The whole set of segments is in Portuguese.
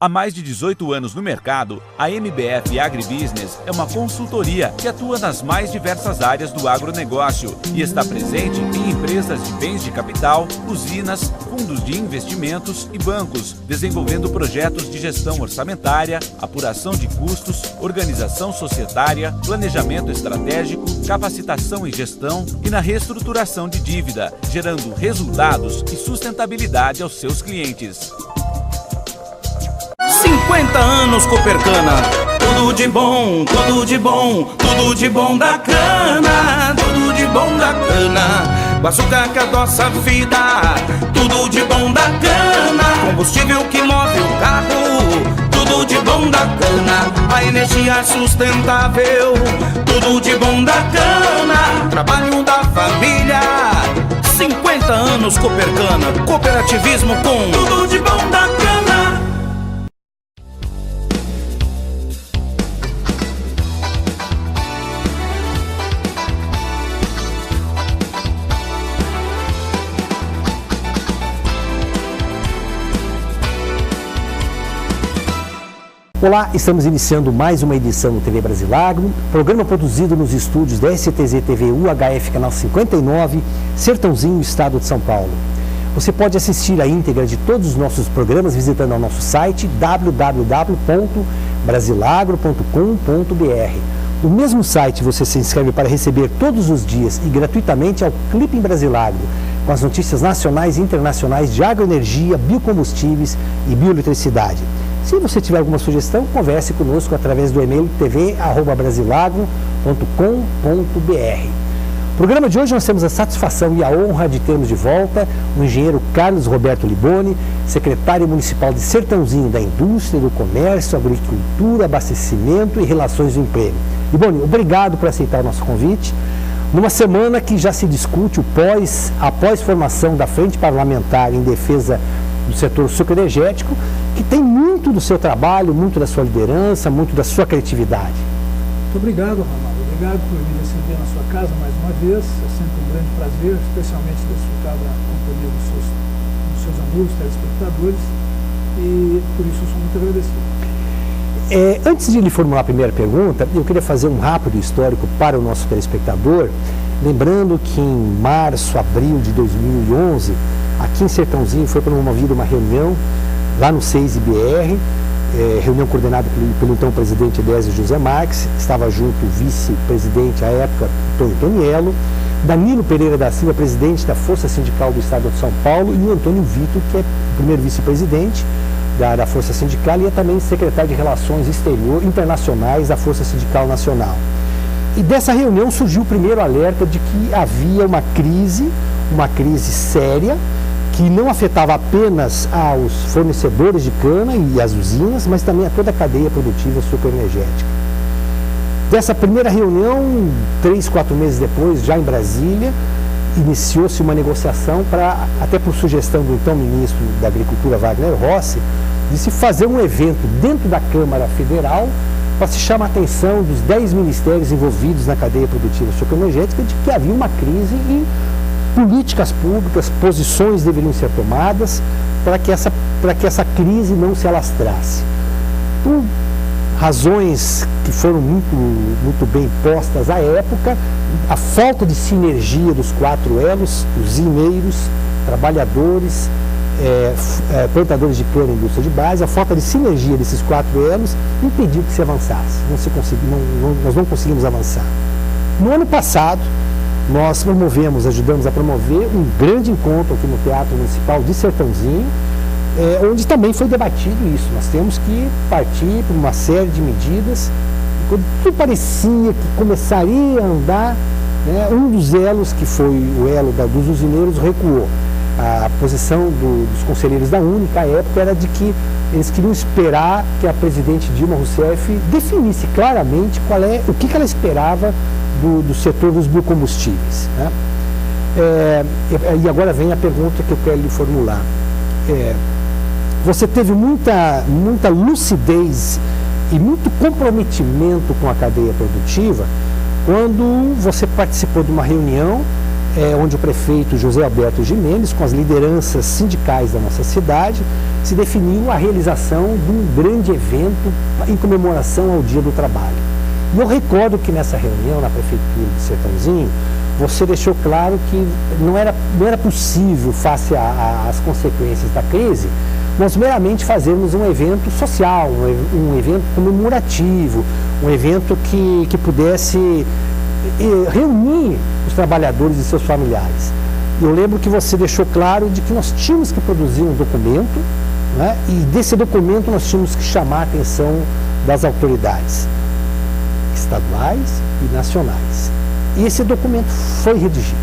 Há mais de 18 anos no mercado, a MBF Agribusiness é uma consultoria que atua nas mais diversas áreas do agronegócio e está presente em empresas de bens de capital, usinas, fundos de investimentos e bancos, desenvolvendo projetos de gestão orçamentária, apuração de custos, organização societária, planejamento estratégico, capacitação em gestão e na reestruturação de dívida, gerando resultados e sustentabilidade aos seus clientes. 50 anos Coopercana, tudo de bom, tudo de bom, tudo de bom da cana, tudo de bom da cana. O açúcar que adoça a vida, tudo de bom da cana. Combustível que move o carro, tudo de bom da cana. A energia sustentável, tudo de bom da cana. Trabalho da família, 50 anos Coopercana. Cooperativismo com tudo de bom da cana. Olá, estamos iniciando mais uma edição do TV Brasilagro, programa produzido nos estúdios da STZ TV UHF, canal 59, Sertãozinho, estado de São Paulo. Você pode assistir a íntegra de todos os nossos programas visitando o nosso site www.brasilagro.com.br. No mesmo site você se inscreve para receber todos os dias e gratuitamente ao Clipe em Brasilagro, com as notícias nacionais e internacionais de agroenergia, biocombustíveis e bioeletricidade. Se você tiver alguma sugestão, converse conosco através do e-mail tv@brasilagro.com.br. No programa de hoje nós temos a satisfação e a honra de termos de volta o engenheiro Carlos Roberto Liboni, secretário municipal de Sertãozinho da Indústria, do Comércio, Agricultura, Abastecimento e Relações do Emprego. Liboni, obrigado por aceitar o nosso convite. Numa semana que já se discute a pós-formação da Frente Parlamentar em defesa do setor sucroenergético, que tem muito do seu trabalho, muito da sua liderança, muito da sua criatividade. Muito obrigado, Ramalho. Obrigado por me receber na sua casa mais uma vez. É sempre um grande prazer, especialmente desfrutar da companhia dos seus amigos, telespectadores, e por isso eu sou muito agradecido. Antes de lhe formular a primeira pergunta, eu queria fazer um rápido histórico para o nosso telespectador, lembrando que em março, abril de 2011, aqui em Sertãozinho foi promovida uma reunião lá no 6IBR, reunião coordenada pelo então presidente Désio José Marques, estava junto o vice-presidente à época, Antônio Toniello, Danilo Pereira da Silva, presidente da Força Sindical do Estado de São Paulo, e o Antônio Vitor, que é o primeiro vice-presidente da Força Sindical e é também secretário de Relações Internacionais da Força Sindical Nacional. E dessa reunião surgiu o primeiro alerta de que havia uma crise séria, que não afetava apenas aos fornecedores de cana e as usinas, mas também a toda a cadeia produtiva sucroenergética. Dessa primeira reunião, 3, 4 meses depois, já em Brasília, iniciou-se uma negociação até por sugestão do então ministro da Agricultura, Wagner Rossi, de se fazer um evento dentro da Câmara Federal para se chamar a atenção dos 10 ministérios envolvidos na cadeia produtiva sucroenergética de que havia uma crise e políticas públicas, posições deveriam ser tomadas para que essa crise não se alastrasse. Por razões que foram muito bem postas à época, a falta de sinergia dos 4 elos, usineiros, trabalhadores, plantadores de cana e indústria de base, a falta de sinergia desses 4 elos impediu que se avançasse. Nós não conseguimos avançar. No ano passado, nós ajudamos a promover um grande encontro aqui no Teatro Municipal de Sertãozinho, onde também foi debatido isso. Nós temos que partir por uma série de medidas. Quando tudo parecia que começaria a andar, né, um dos elos, que foi o elo dos usineiros, recuou. A posição dos conselheiros da Única, à época, era de que eles queriam esperar que a presidente Dilma Rousseff definisse claramente o que ela esperava do setor dos biocombustíveis, né? E agora vem a pergunta que eu quero lhe formular. Você teve muita lucidez e muito comprometimento com a cadeia produtiva quando você participou de uma reunião onde o prefeito José Alberto Gimenez, com as lideranças sindicais da nossa cidade, se definiu a realização de um grande evento em comemoração ao Dia do Trabalho. E eu recordo que nessa reunião na Prefeitura de Sertãozinho, você deixou claro que não era possível, face às consequências da crise, nós meramente fazermos um evento social, um evento comemorativo, um evento que pudesse reunir os trabalhadores e seus familiares. Eu lembro que você deixou claro de que nós tínhamos que produzir um documento, né, e desse documento nós tínhamos que chamar a atenção das autoridades estaduais e nacionais. E esse documento foi redigido.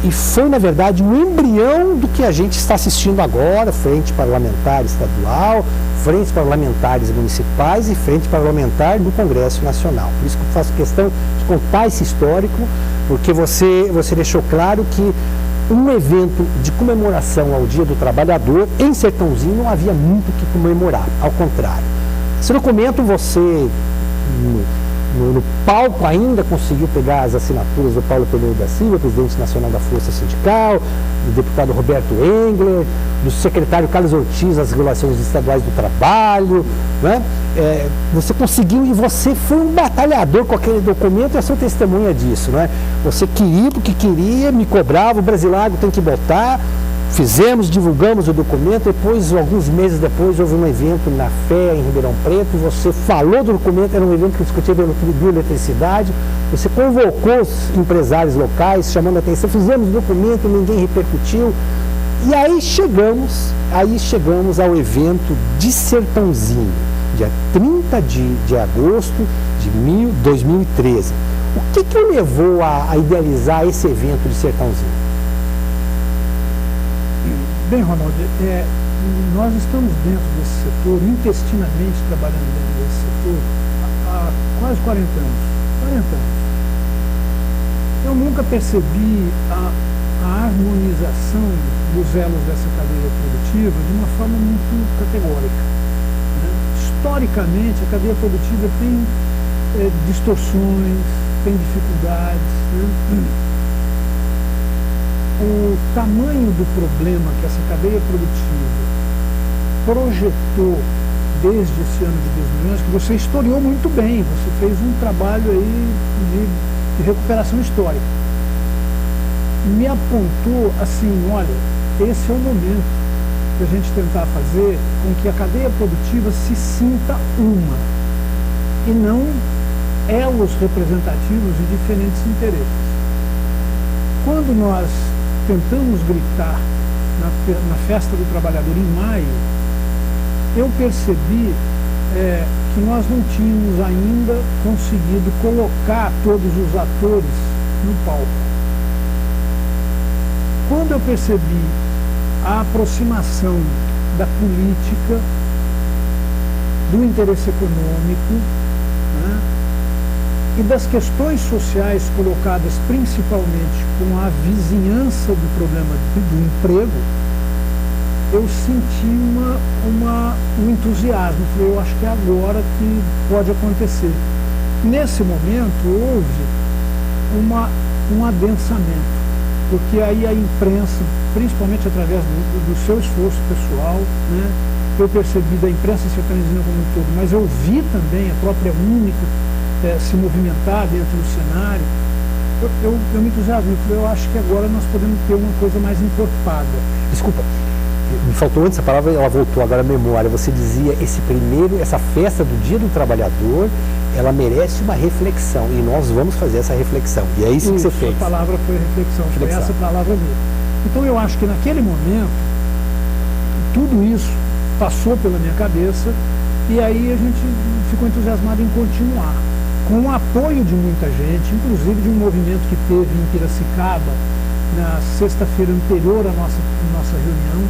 E foi, na verdade, um embrião do que a gente está assistindo agora, frente parlamentar estadual, frentes parlamentares municipais e frente parlamentar do Congresso Nacional. Por isso que eu faço questão de contar esse histórico, porque você deixou claro que um evento de comemoração ao Dia do Trabalhador, em Sertãozinho, não havia muito o que comemorar, ao contrário. Esse documento você... No palco ainda conseguiu pegar as assinaturas do Paulo Penedo da Silva, presidente nacional da Força Sindical, do deputado Roberto Engler, do secretário Carlos Ortiz, das Relações Estaduais do Trabalho, né? Você conseguiu, e você foi um batalhador com aquele documento, e eu sou testemunha disso, né? Você queria porque queria, me cobrava, o Brasilago tem que botar. Fizemos, divulgamos o documento, depois, alguns meses depois, houve um evento na FEA, em Ribeirão Preto, você falou do documento, era um evento que discutia bioeletricidade, você convocou os empresários locais, chamando a atenção, fizemos o documento, ninguém repercutiu, e aí chegamos ao evento de Sertãozinho, dia 30 de agosto de 2013. O que o levou a idealizar esse evento de Sertãozinho? Bem, Ronaldo, nós estamos dentro desse setor, intestinamente trabalhando dentro desse setor, há quase 40 anos. 40 anos. Eu nunca percebi a harmonização dos elos dessa cadeia produtiva de uma forma muito categórica, né? Historicamente, a cadeia produtiva tem distorções, tem dificuldades, né? O tamanho do problema que essa cadeia produtiva projetou desde esse ano de 2011, que você historiou muito bem, você fez um trabalho aí de recuperação histórica, me apontou assim, olha, esse é o momento de a gente tentar fazer com que a cadeia produtiva se sinta uma, e não elos representativos de diferentes interesses. Quando nós tentamos gritar na Festa do Trabalhador em maio, eu percebi que nós não tínhamos ainda conseguido colocar todos os atores no palco. Quando eu percebi a aproximação da política, do interesse econômico, né, e das questões sociais colocadas principalmente com a vizinhança do problema do emprego, eu senti um entusiasmo. Eu acho que é agora que pode acontecer. Nesse momento houve um adensamento, porque aí a imprensa, principalmente através do seu esforço pessoal, né, eu percebi da imprensa sertanejina como um todo, mas eu vi também a própria Única se movimentar dentro do cenário. Eu me entusiasmo, eu acho que agora nós podemos ter uma coisa mais encorpada. Desculpa, me faltou antes a palavra, ela voltou agora à memória. Você dizia, essa festa do Dia do Trabalhador, ela merece uma reflexão, e nós vamos fazer essa reflexão. E é isso que você fez. A palavra foi reflexão, foi essa palavra mesmo. Então eu acho que naquele momento, tudo isso passou pela minha cabeça, e aí a gente ficou entusiasmado em continuar, com o apoio de muita gente, inclusive de um movimento que teve em Piracicaba, na sexta-feira anterior à nossa reunião.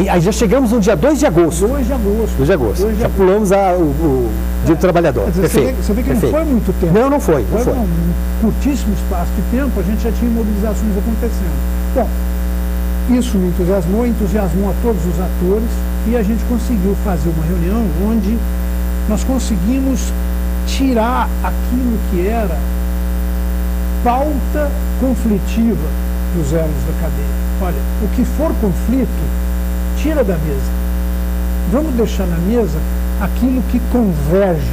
Aí já chegamos no dia 2 de agosto. 2 de agosto. 2 de agosto. Já pulamos o Dia do Trabalhador. Dizer, Perfeito. Você vê que Perfeito. Não foi muito tempo. Não foi. Um curtíssimo espaço de tempo, a gente já tinha mobilizações acontecendo. Bom, isso me entusiasmou a todos os atores, e a gente conseguiu fazer uma reunião onde nós conseguimos tirar aquilo que era pauta conflitiva dos elos da cadeia. Olha, o que for conflito, tira da mesa. Vamos deixar na mesa aquilo que converge,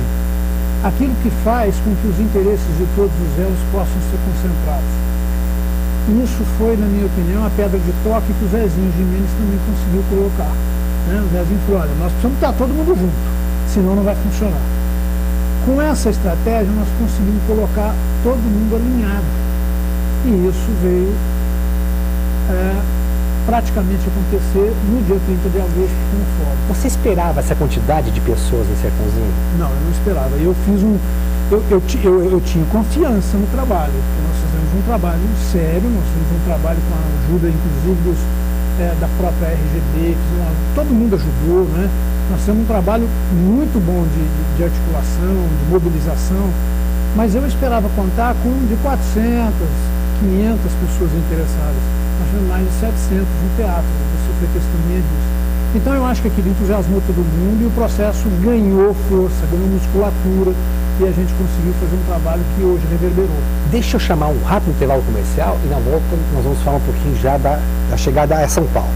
aquilo que faz com que os interesses de todos os elos possam ser concentrados. Isso foi, na minha opinião, a pedra de toque que o Zezinho Gimenez também conseguiu colocar. Né? O Zezinho falou, olha, nós precisamos estar todo mundo junto, senão não vai funcionar. Com essa estratégia, nós conseguimos colocar todo mundo alinhado. E isso veio praticamente acontecer no dia 30 de agosto com o fórum. Você esperava essa quantidade de pessoas no Sertãozinho? Não, eu não esperava. Eu fiz eu tinha confiança no trabalho, porque nós fizemos um trabalho sério, nós fizemos um trabalho com a ajuda, inclusive, da própria RGB, todo mundo ajudou, né? Nós fizemos um trabalho muito bom de articulação, de mobilização, mas eu esperava contar com de 400, 500 pessoas interessadas. Nós tivemos mais de 700 no teatro, você foi testemunha disso. Então eu acho que aquilo entusiasmou todo mundo e o processo ganhou força, ganhou musculatura e a gente conseguiu fazer um trabalho que hoje reverberou. Deixa eu chamar um rápido intervalo comercial e na volta nós vamos falar um pouquinho já da chegada a São Paulo.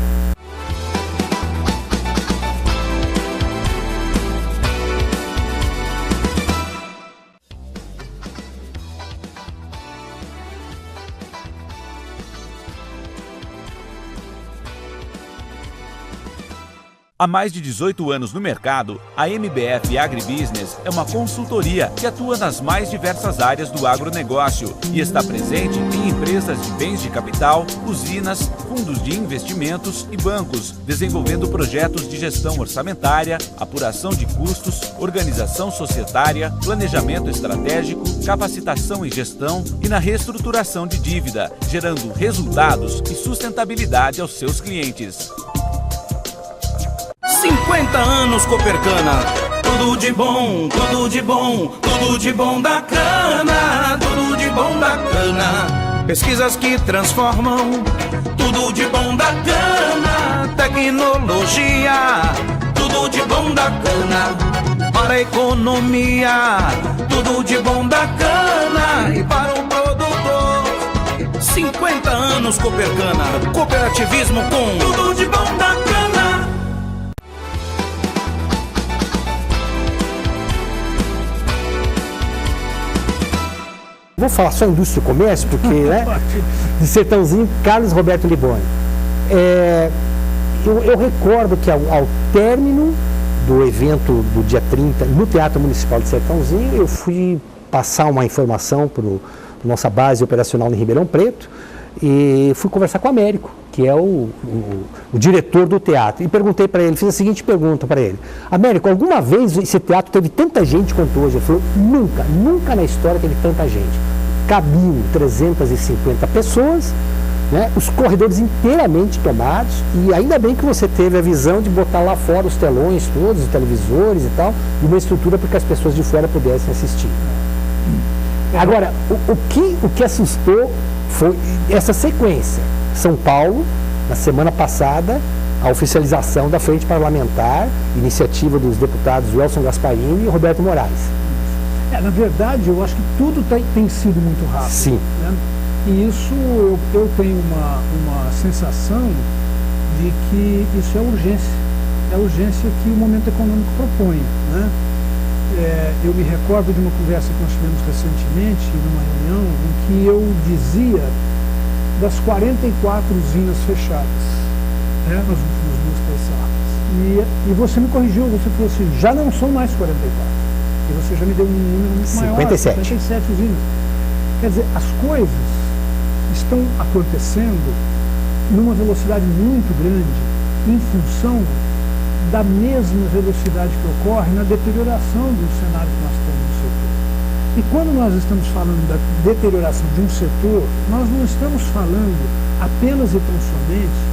Há mais de 18 anos no mercado, a MBF Agribusiness é uma consultoria que atua nas mais diversas áreas do agronegócio e está presente em empresas de bens de capital, usinas, fundos de investimentos e bancos, desenvolvendo projetos de gestão orçamentária, apuração de custos, organização societária, planejamento estratégico, capacitação em gestão e na reestruturação de dívida, gerando resultados e sustentabilidade aos seus clientes. 50 anos Copercana, tudo de bom, tudo de bom, tudo de bom da cana, tudo de bom da cana. Pesquisas que transformam, tudo de bom da cana. Tecnologia, tudo de bom da cana. Para a economia, tudo de bom da cana. E para o produtor, 50 anos Copercana, cooperativismo com tudo de bom da cana. Vou falar só indústria e comércio, porque, né, de Sertãozinho, Carlos Roberto Liboni. Eu recordo que ao término do evento do dia 30, no Teatro Municipal de Sertãozinho, eu fui passar uma informação para a nossa base operacional em Ribeirão Preto e fui conversar com o Américo, que é o diretor do teatro, e perguntei para ele, fiz a seguinte pergunta para ele: Américo, alguma vez esse teatro teve tanta gente quanto hoje? Ele falou, nunca na história teve tanta gente. Cabiam 350 pessoas, né, os corredores inteiramente tomados, e ainda bem que você teve a visão de botar lá fora os telões todos, os televisores e tal, e uma estrutura para que as pessoas de fora pudessem assistir. Agora, o que assustou foi essa sequência. São Paulo, na semana passada, a oficialização da Frente Parlamentar, iniciativa dos deputados Welson Gasparini e Roberto Moraes. Na verdade, eu acho que tudo tem sido muito rápido. Sim. Né? E isso, eu tenho uma sensação de que isso é urgência. É a urgência que o momento econômico propõe. Né? Eu me recordo de uma conversa que nós tivemos recentemente, numa reunião, em que eu dizia das 44 usinas fechadas, né, nas últimas 2 safras. E você me corrigiu, você falou assim, já não são mais 44. E você já me deu um número muito maior, 57 usinas. Quer dizer, as coisas estão acontecendo numa velocidade muito grande em função da mesma velocidade que ocorre na deterioração do cenário que nós temos no setor. E quando nós estamos falando da deterioração de um setor, nós não estamos falando apenas e tão somente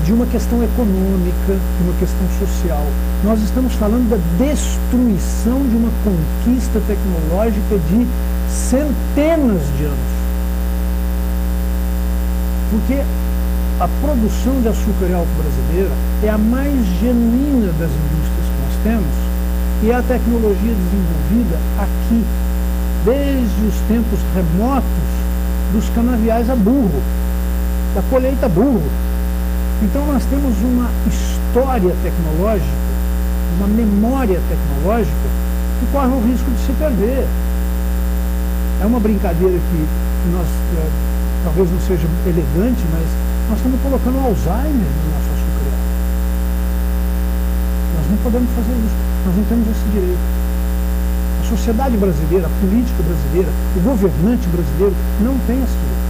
de uma questão econômica, de uma questão social. Nós estamos falando da destruição de uma conquista tecnológica de centenas de anos. Porque a produção de açúcar e álcool brasileira é a mais genuína das indústrias que nós temos e é a tecnologia desenvolvida aqui, desde os tempos remotos dos canaviais a burro, da colheita a burro. Então nós temos uma história tecnológica, uma memória tecnológica que corre o risco de se perder. É uma brincadeira que nós, talvez não seja elegante, mas nós estamos colocando Alzheimer no nosso açucareiro. Nós não podemos fazer isso, nós não temos esse direito. A sociedade brasileira, a política brasileira, o governante brasileiro não tem esse direito.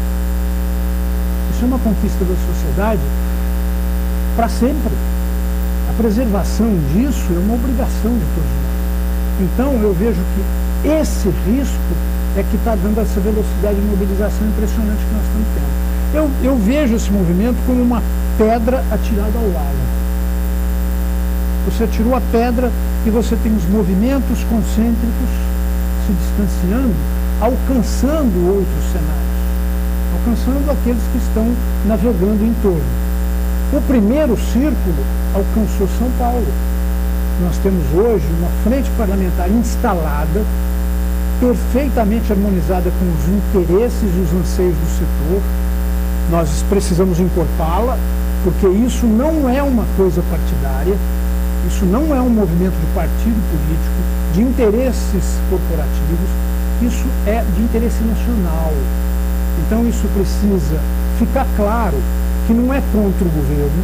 Isso é uma conquista da sociedade para sempre. A preservação disso é uma obrigação de todos nós. Então eu vejo que esse risco é que está dando essa velocidade de mobilização impressionante que nós estamos tendo. Eu vejo esse movimento como uma pedra atirada ao lago. Você atirou a pedra e você tem os movimentos concêntricos se distanciando, alcançando outros cenários, alcançando aqueles que estão navegando em torno. O primeiro círculo alcançou São Paulo. Nós temos hoje uma frente parlamentar instalada, perfeitamente harmonizada com os interesses e os anseios do setor. Nós precisamos encorpá-la, porque isso não é uma coisa partidária, isso não é um movimento de partido político, de interesses corporativos, isso é de interesse nacional. Então isso precisa ficar claro que não é contra o governo,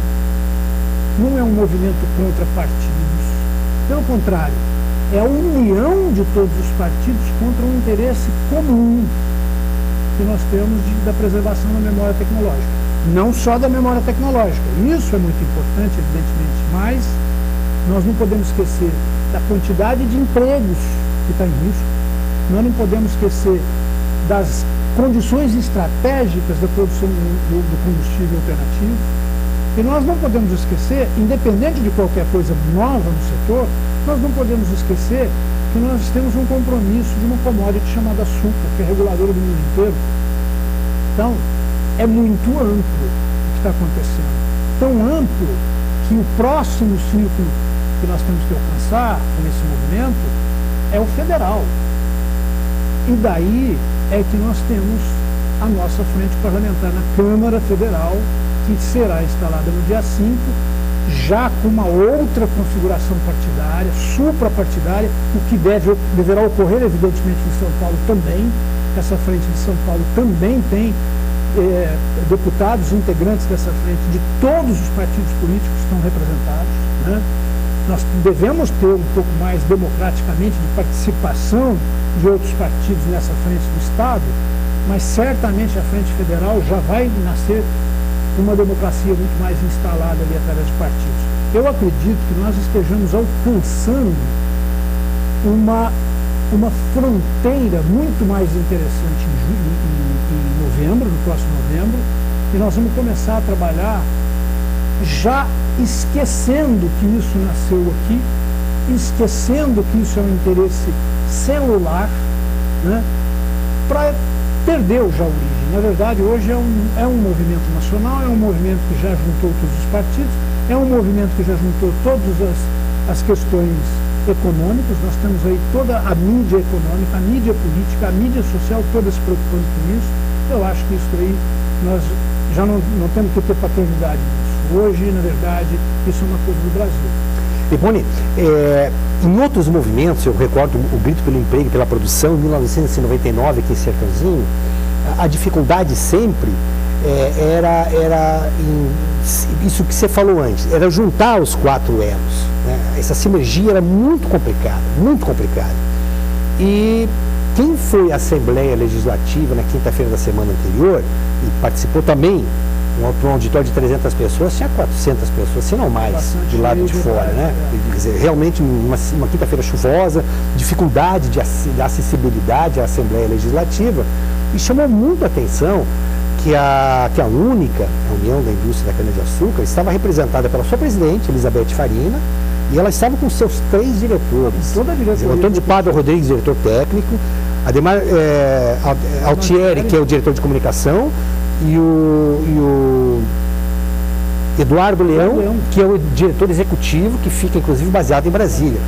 não é um movimento contra partidos, pelo contrário, é a união de todos os partidos contra um interesse comum que nós temos da preservação da memória tecnológica. Não só da memória tecnológica, isso é muito importante, evidentemente, mas nós não podemos esquecer da quantidade de empregos que está em risco, nós não podemos esquecer das condições estratégicas da produção do combustível alternativo, e nós não podemos esquecer, independente de qualquer coisa nova no setor, nós não podemos esquecer que nós temos um compromisso de uma commodity chamada açúcar, que é reguladora do mundo inteiro. Então, é muito amplo o que está acontecendo. Tão amplo que o próximo ciclo que nós temos que alcançar com esse movimento é o federal. E daí é que nós temos a nossa frente parlamentar na Câmara Federal, que será instalada no dia 5, já com uma outra configuração partidária, suprapartidária, o que deverá ocorrer, evidentemente, em São Paulo também. Essa frente de São Paulo também tem deputados integrantes dessa frente de todos os partidos políticos que estão representados, né? Nós devemos ter um pouco mais democraticamente de participação de outros partidos nessa frente do Estado, mas certamente a frente federal já vai nascer uma democracia muito mais instalada ali através de partidos. Eu acredito que nós estejamos alcançando uma fronteira muito mais interessante em novembro, no próximo novembro, e nós vamos começar a trabalhar já esquecendo que isso nasceu aqui, esquecendo que isso é um interesse celular, né, para perdeu já a origem. Na verdade, hoje é um movimento nacional, é um movimento que já juntou todos os partidos, é um movimento que já juntou todas as questões econômicas. Nós temos aí toda a mídia econômica, a mídia política, a mídia social, toda se preocupando com isso. Eu acho que isso aí nós já não temos que ter paternidade nisso. Hoje, na verdade, isso é uma coisa do Brasil. Epone, em outros movimentos, eu recordo o Grito pelo Emprego e pela Produção, em 1999, aqui em Sertãozinho, a dificuldade sempre era isso que você falou antes, era juntar os quatro elos, né? Essa sinergia era muito complicada, muito complicada. E quem foi à Assembleia Legislativa na quinta-feira da semana anterior, e participou também, um auditório de 300 pessoas, tinha 400 pessoas, se não mais, bastante do lado de fora, né? Quer dizer, realmente uma quinta-feira chuvosa, dificuldade de acessibilidade à Assembleia Legislativa, e chamou muito a atenção que a única, a União da Indústria da Cana-de-Açúcar, estava representada pela sua presidente, Elizabeth Farina, e ela estava com seus 3 diretores. Toda a diretoria. Antônio de Pádua Rodrigues, diretor técnico, Ademar Altieri, que é o diretor de comunicação, e o Eduardo Leão, que é o diretor executivo, que fica inclusive baseado em Brasília.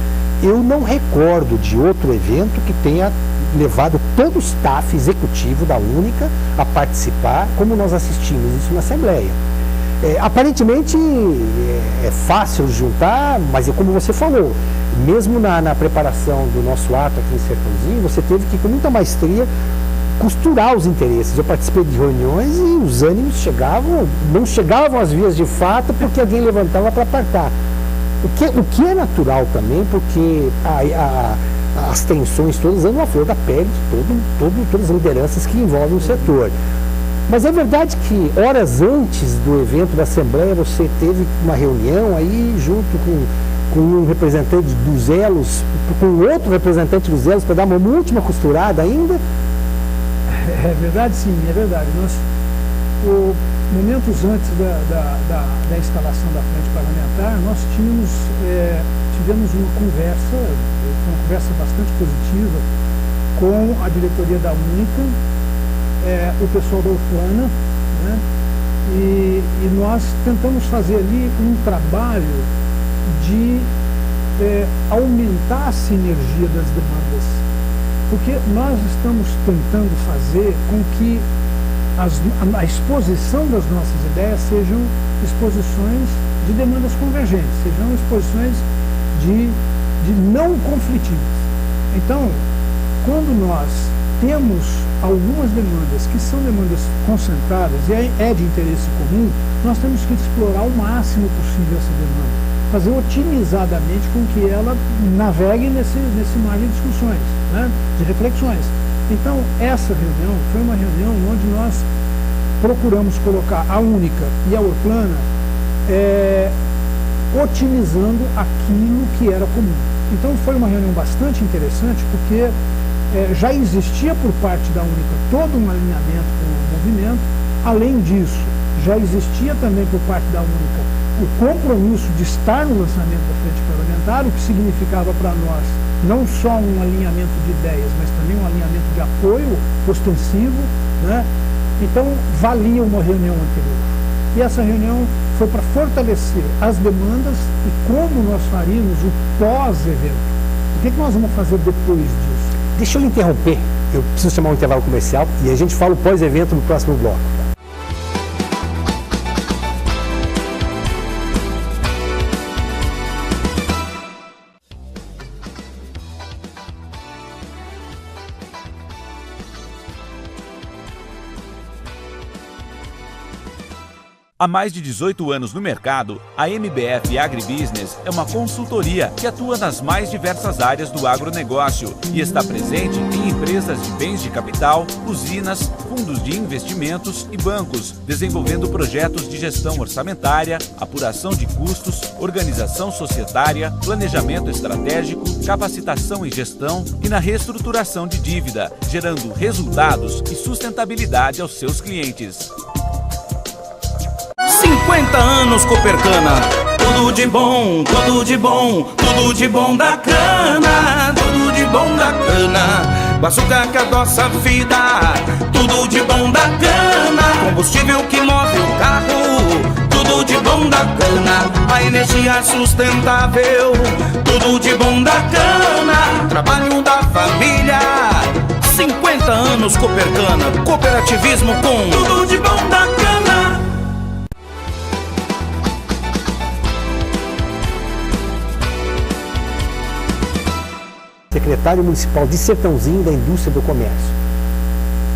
Eu não recordo de outro evento que tenha levado todo o staff executivo da Única a participar, como nós assistimos isso na Assembleia. Aparentemente é fácil juntar, mas é como você falou, mesmo na preparação do nosso ato aqui em Sertãozinho, você teve que, com muita maestria, costurar os interesses. Eu participei de reuniões e os ânimos não chegavam às vias de fato porque alguém levantava para apartar. O que é natural também, porque as tensões todas andam à flor da pele de todas as lideranças que envolvem o setor. Mas é verdade que horas antes do evento da Assembleia você teve uma reunião aí junto com um representante dos Elos, com outro representante dos Elos para dar uma última costurada ainda? É verdade, sim, é verdade. Momentos antes da instalação da frente parlamentar, nós tivemos uma conversa bastante positiva com a diretoria da Única, o pessoal da Urplana, né? E nós tentamos fazer ali um trabalho de aumentar a sinergia das demandas, porque nós estamos tentando fazer com que a exposição das nossas ideias sejam exposições de demandas convergentes, sejam exposições de não conflitivas. Então, quando nós temos algumas demandas que são demandas concentradas e é de interesse comum, nós temos que explorar o máximo possível essa demanda, fazer otimizadamente com que ela navegue nesse mar de discussões, né, de reflexões. Então, essa reunião foi uma reunião onde nós procuramos colocar a Única e a Urplana otimizando aquilo que era comum. Então, foi uma reunião bastante interessante, porque já existia por parte da Única todo um alinhamento com o movimento. Além disso, já existia também por parte da Única o compromisso de estar no lançamento da frente parlamentar, o que significava para nós não só um alinhamento de ideias, mas também um alinhamento de apoio ostensivo, né? Então, valia uma reunião anterior. E essa reunião foi para fortalecer as demandas e como nós faríamos o pós-evento. O que nós vamos fazer depois disso? Deixa eu lhe interromper, eu preciso chamar um intervalo comercial e a gente fala o pós-evento no próximo bloco. Há mais de 18 anos no mercado, a MBF Agribusiness é uma consultoria que atua nas mais diversas áreas do agronegócio e está presente em empresas de bens de capital, usinas, fundos de investimentos e bancos, desenvolvendo projetos de gestão orçamentária, apuração de custos, organização societária, planejamento estratégico, capacitação em gestão e na reestruturação de dívida, gerando resultados e sustentabilidade aos seus clientes. 50 anos Copercana, tudo de bom, tudo de bom, tudo de bom da cana, tudo de bom da cana. O açúcar que adoça a vida, tudo de bom da cana. Combustível que move o carro, tudo de bom da cana. A energia sustentável, tudo de bom da cana. Trabalho da família, 50 anos Copercana. Cooperativismo com tudo de bom da cana. Secretário Municipal de Sertãozinho da Indústria do Comércio.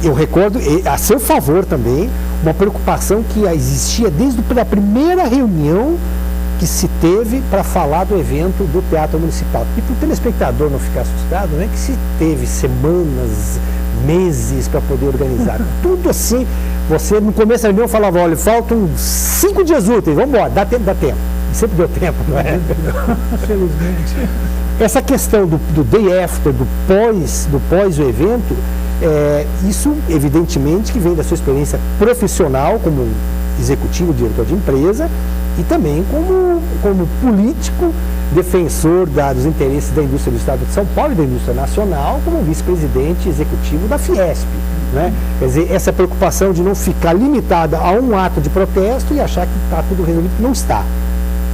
Eu recordo, a seu favor também, uma preocupação que existia desde a primeira reunião que se teve para falar do evento do Teatro Municipal. E para o telespectador não ficar assustado, né, que se teve semanas, meses para poder organizar. Tudo assim, você no começo da reunião falava, olha, faltam 5 dias úteis, vamos embora, dá tempo. E sempre deu tempo, não é? Felizmente. Essa questão do day after, do pós o evento, isso evidentemente que vem da sua experiência profissional como executivo, diretor de empresa e também como político, defensor dos interesses da indústria do Estado de São Paulo e da indústria nacional, como vice-presidente executivo da Fiesp. Né? Quer dizer, essa preocupação de não ficar limitada a um ato de protesto e achar que está tudo resolvido, não está.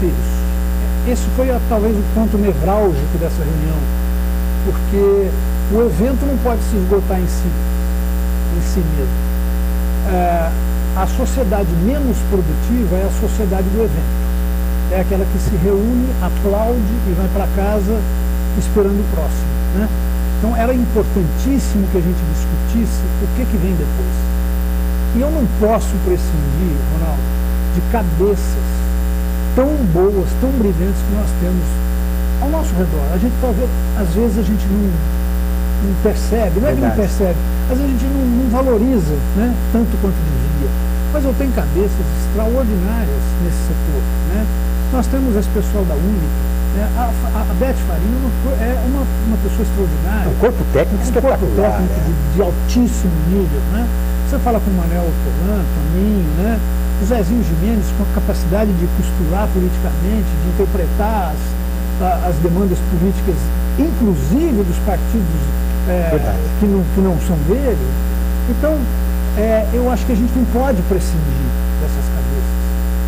Isso. Esse foi talvez o ponto nevrálgico dessa reunião, porque O evento não pode se esgotar em si mesmo. A sociedade menos produtiva é a sociedade do evento. É aquela que se reúne, aplaude e vai para casa esperando o próximo, né? Então era importantíssimo que a gente discutisse o que vem depois. E eu não posso prescindir, Ronaldo, de cabeças tão boas, tão brilhantes que nós temos ao nosso redor. A gente talvez, às vezes a gente não percebe, não é que não percebe, às vezes a gente não valoriza, né, tanto quanto devia. Mas eu tenho cabeças extraordinárias nesse setor, né? Nós temos esse pessoal da Única, né? A Beth Faria é uma pessoa extraordinária. Um corpo técnico espetacular. Um corpo técnico de altíssimo nível, né? Você fala com o Manuel Tolan, Toninho, né? O Zezinho Gimenez com a capacidade de costurar politicamente, de interpretar as demandas políticas, inclusive dos partidos que não são dele. Então, eu acho que a gente não pode prescindir dessas cabeças.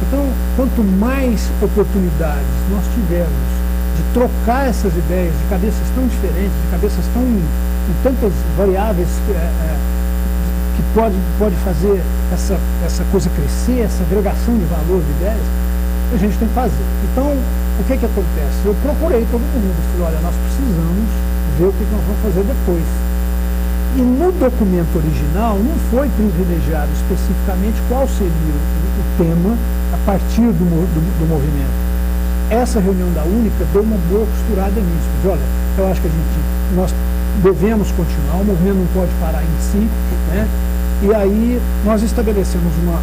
Então, quanto mais oportunidades nós tivermos de trocar essas ideias de cabeças tão diferentes, de cabeças tão com tantas variáveis que pode fazer essa coisa crescer, essa agregação de valor de ideias, a gente tem que fazer. Então, o que acontece? Eu procurei todo mundo, falei, olha, nós precisamos ver o que nós vamos fazer depois. E no documento original não foi privilegiado especificamente qual seria o tema a partir do movimento. Essa reunião da Única deu uma boa costurada nisso. Mas, olha, eu acho que nós devemos continuar, o movimento não pode parar em si, né? E aí nós estabelecemos uma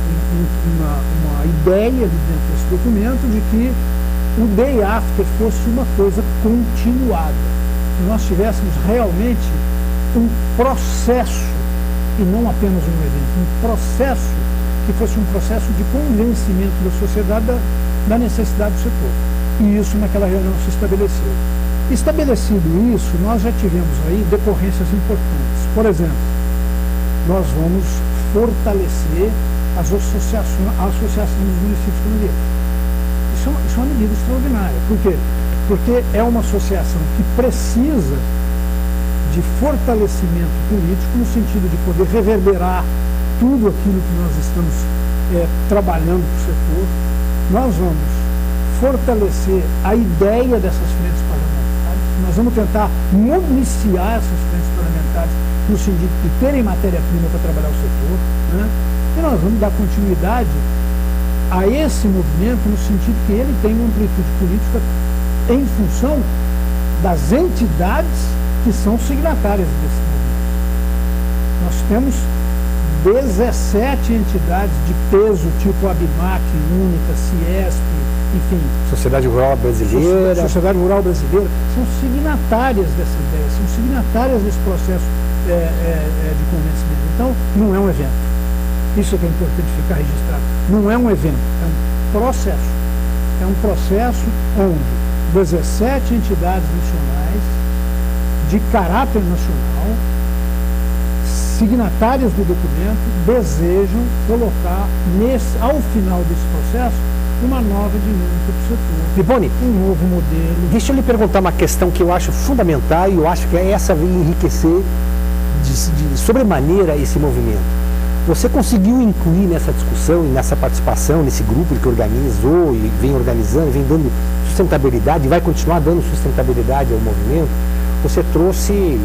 ideia dentro desse documento de que o Day After fosse uma coisa continuada, que nós tivéssemos realmente um processo e não apenas um evento, um processo que fosse um processo de convencimento da sociedade da necessidade do setor. E isso naquela reunião se estabeleceu. Estabelecido isso, nós já tivemos aí decorrências importantes. Por exemplo, nós vamos fortalecer as associações dos municípios candidatos. Isso é uma medida extraordinária. Por quê? Porque é uma associação que precisa de fortalecimento político no sentido de poder reverberar tudo aquilo que nós estamos trabalhando para o setor. Nós vamos fortalecer a ideia dessas frentes parlamentares. Nós vamos tentar municiar essas frentes parlamentares no sentido de terem matéria-prima para trabalhar o setor, né? E nós vamos dar continuidade a esse movimento no sentido que ele tem uma amplitude política em função das entidades que são signatárias desse movimento. Nós temos 17 entidades de peso, tipo ABMAC, Única, Ciesp, enfim. Sociedade Rural Brasileira. Sociedade Rural Brasileira, são signatárias dessa ideia, são signatárias desse processo de convencimento. Então, não é um evento. Isso é que é importante ficar registrado. Não é um evento, é um processo. É um processo onde 17 entidades nacionais de caráter nacional, signatárias do documento, desejam colocar ao final desse processo uma nova dinâmica do setor. Riboni, um novo modelo. Deixa eu lhe perguntar uma questão que eu acho fundamental e eu acho que essa vem enriquecer de sobremaneira esse movimento. Você conseguiu incluir nessa discussão e nessa participação, nesse grupo que organizou e vem organizando, vem dando sustentabilidade, vai continuar dando sustentabilidade ao movimento. Você trouxe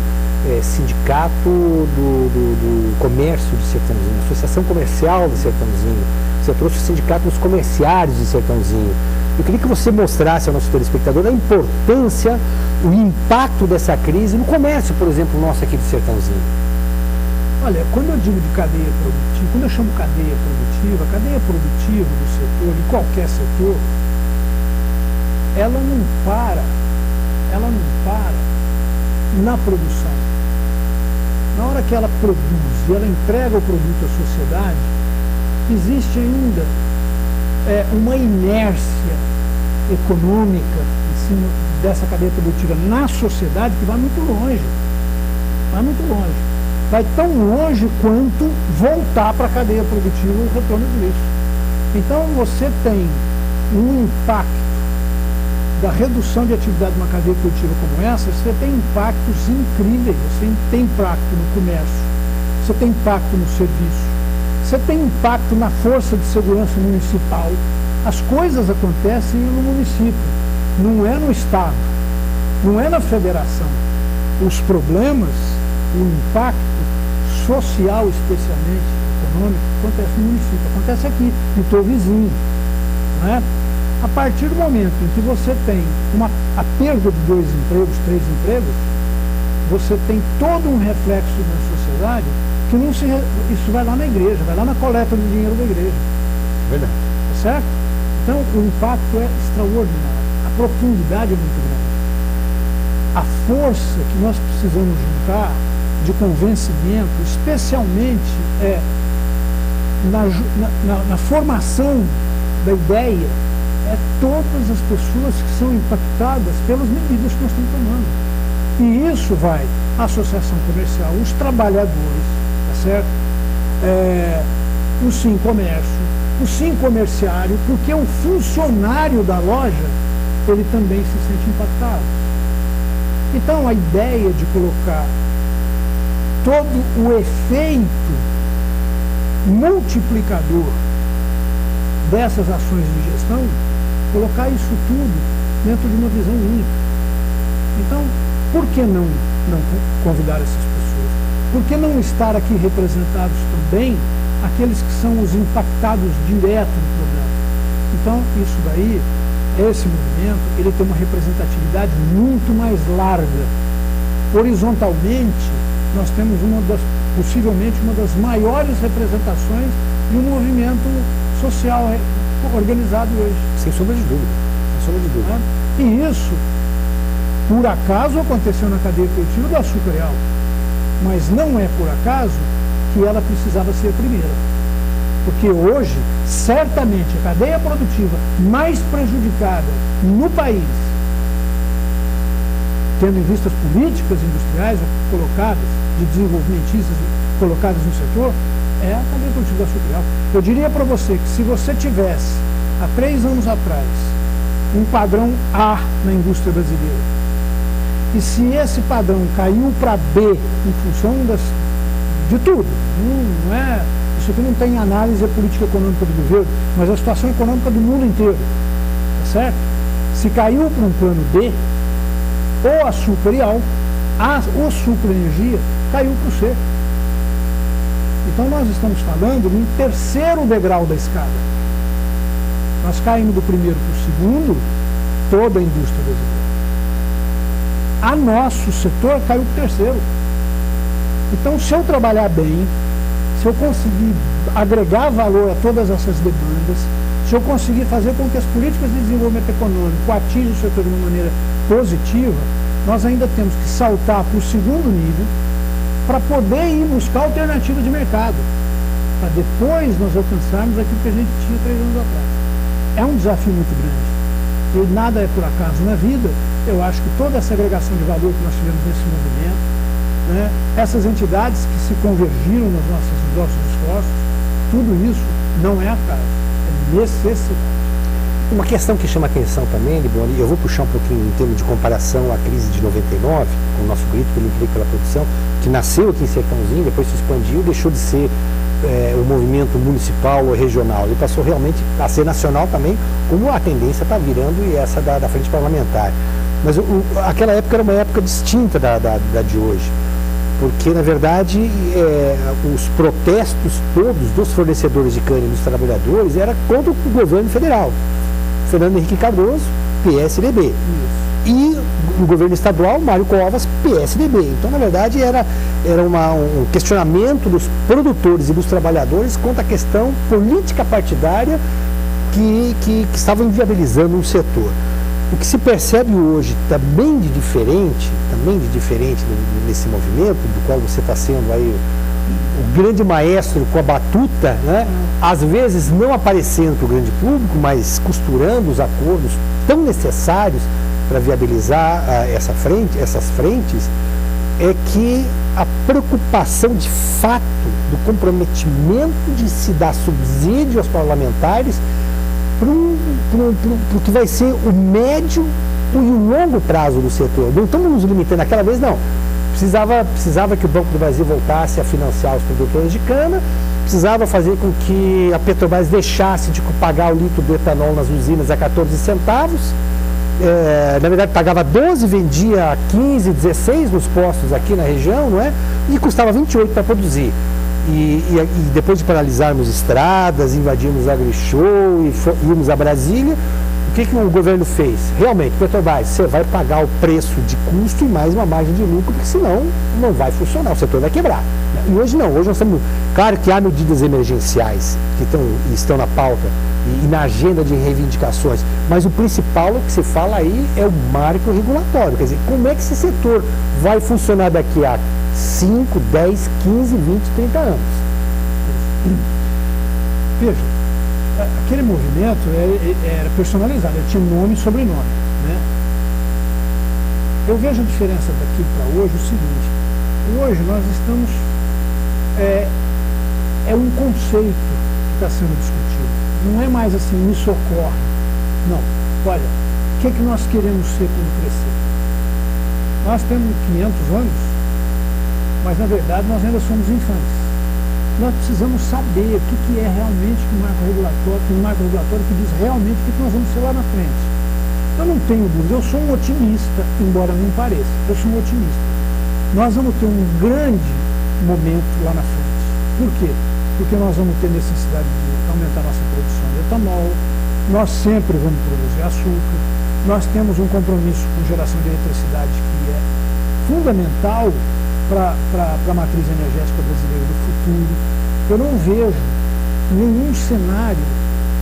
sindicato do comércio de Sertãozinho, Associação Comercial de Sertãozinho, você trouxe o sindicato dos comerciários de Sertãozinho. Eu queria que você mostrasse ao nosso telespectador a importância, o impacto dessa crise no comércio, por exemplo, nosso aqui de Sertãozinho. Olha, quando eu digo de cadeia produtiva, quando eu chamo cadeia produtiva do setor, de qualquer setor, ela não para na produção. Na hora que ela produz e ela entrega o produto à sociedade, existe ainda uma inércia econômica em cima dessa cadeia produtiva na sociedade que vai muito longe. Vai muito longe. Vai tão longe quanto voltar para a cadeia produtiva o retorno disso. Então você tem um impacto da redução de atividade de uma cadeia produtiva como essa, você tem impactos incríveis. Você tem impacto no comércio, você tem impacto no serviço, você tem impacto na força de segurança municipal. As coisas acontecem no município, não é no estado, não é na federação. Os problemas, o impacto social, especialmente econômico, acontece no município, acontece aqui, no teu vizinho, não é? A partir do momento em que você tem a perda de 2 empregos, 3 empregos, você tem todo um reflexo na sociedade que não se, isso vai lá na igreja, vai lá na coleta do dinheiro da igreja. Verdade. Tá certo? Então, o impacto é extraordinário, a profundidade é muito grande. A força que nós precisamos juntar de convencimento, especialmente na formação da ideia, é todas as pessoas que são impactadas pelas medidas que nós estamos tomando. E isso vai a associação comercial, os trabalhadores, tá certo? O Sim Comércio, o Sim Comerciário, porque o funcionário da loja, ele também se sente impactado. Então, a ideia de colocar todo o efeito multiplicador dessas ações de gestão, colocar isso tudo dentro de uma visão única. Então, por que não convidar essas pessoas? Por que não estar aqui representados também aqueles que são os impactados direto no problema? Então, isso daí, esse movimento, ele tem uma representatividade muito mais larga. Horizontalmente, nós temos possivelmente uma das maiores representações de um movimento social organizado hoje. Sem sombra de dúvida. Sem sombra de dúvida. E isso, por acaso, aconteceu na cadeia produtiva do açúcar real. Mas não é por acaso que ela precisava ser a primeira. Porque hoje, certamente, a cadeia produtiva mais prejudicada no país, tendo em vista as políticas industriais colocadas, de desenvolvimentistas colocadas no setor, é a cadeia produtiva do açúcar real. Eu diria para você que se você tivesse, há 3 anos atrás, um padrão A na indústria brasileira, e se esse padrão caiu para B em função de tudo, não é, isso aqui não tem análise da política econômica do governo, mas a situação econômica do mundo inteiro, tá certo? Se caiu para um plano D, o açúcar e álcool, o sucro e energia, caiu para o C. Então nós estamos falando no terceiro degrau da escada. Nós caímos do primeiro para o segundo, toda a indústria brasileira. Nosso setor caiu para o terceiro. Então, se eu trabalhar bem, se eu conseguir agregar valor a todas essas demandas, se eu conseguir fazer com que as políticas de desenvolvimento econômico atinjam o setor de uma maneira positiva, nós ainda temos que saltar para o segundo nível para poder ir buscar alternativas de mercado, para depois nós alcançarmos aquilo que a gente tinha 3 anos atrás. É um desafio muito grande. E nada é por acaso na vida. Eu acho que toda essa agregação de valor que nós tivemos nesse movimento, né, essas entidades que se convergiram nos nossos esforços, tudo isso não é acaso, é necessidade. Uma questão que chama atenção também, Liboni, eu vou puxar um pouquinho em termos de comparação à crise de 99, com o nosso grito pelo emprego pela produção, que nasceu aqui em Sertãozinho, depois se expandiu, deixou de ser o movimento municipal ou regional, ele passou realmente a ser nacional também, como a tendência está virando e essa da frente parlamentar. Mas aquela época era uma época distinta da de hoje, porque na verdade os protestos todos dos fornecedores de cana e dos trabalhadores era contra o governo federal. Fernando Henrique Cardoso, PSDB. Isso. E o governo estadual, Mário Covas, PSDB. Então, na verdade, era um questionamento dos produtores e dos trabalhadores contra a questão política partidária que estava inviabilizando um setor. O que se percebe hoje também de diferente nesse movimento, do qual você está sendo aí o grande maestro com a batuta, né? Às vezes não aparecendo para o grande público, mas costurando os acordos tão necessários para viabilizar essas frentes, é que a preocupação de fato do comprometimento de se dar subsídio aos parlamentares para o que vai ser o médio e o longo prazo do setor. Não estamos nos limitando aquela vez, não. Precisava que o Banco do Brasil voltasse a financiar os produtores de cana, precisava fazer com que a Petrobras deixasse de pagar o litro do etanol nas usinas a 14 centavos. Na verdade pagava 12, vendia a 15, 16 nos postos aqui na região, não é? E custava 28 para produzir. E depois de paralisarmos estradas, invadirmos AgriShow e irmos a Brasília, o que o governo fez? Realmente, Petrobras, você vai pagar o preço de custo e mais uma margem de lucro, porque senão não vai funcionar, o setor vai quebrar. E hoje não, hoje nós estamos... Claro que há medidas emergenciais que estão na pauta e na agenda de reivindicações, mas o principal que se fala aí é o marco regulatório. Quer dizer, como é que esse setor vai funcionar daqui a 5, 10, 15, 20, 30 anos? Veja, aquele movimento era personalizado, ele tinha nome e sobrenome, né? Eu vejo a diferença daqui para hoje o seguinte: hoje nós estamos... É um conceito que está sendo discutido. Não é mais assim, me socorre. Não. Olha, o que nós queremos ser quando crescer? Nós temos 500 anos, mas na verdade nós ainda somos infantes. Nós precisamos saber o que é realmente um marco regulatório que diz realmente o que nós vamos ser lá na frente. Eu não tenho dúvida, eu sou um otimista, embora não pareça, eu sou um otimista. Nós vamos ter um grande momento lá na frente. Por quê? Porque nós vamos ter necessidade de aumentar nossa produção de etanol, nós sempre vamos produzir açúcar, nós temos um compromisso com geração de eletricidade que é fundamental para a matriz energética brasileira do futuro. Eu não vejo nenhum cenário